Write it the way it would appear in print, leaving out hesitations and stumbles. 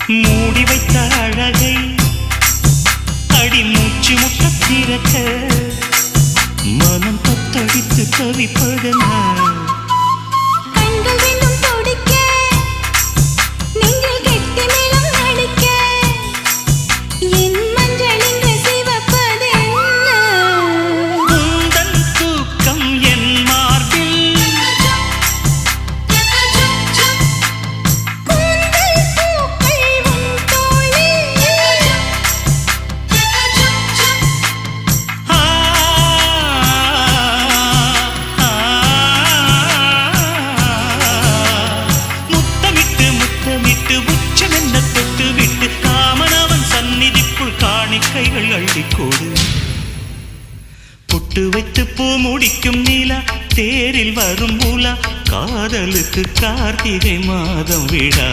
மூடி வைத்த அழகை அடி மூச்சு முட்ட திறக்க மனம் தத்தடித்து தவிப்பதென்ன கைகள் அள்ளிக்கோடு பொட்டு வைத்து பூ முடிக்கும் நீலா தேரில் வரும் மூலா காதலுக்கு கார்த்திகை மாதம் விழா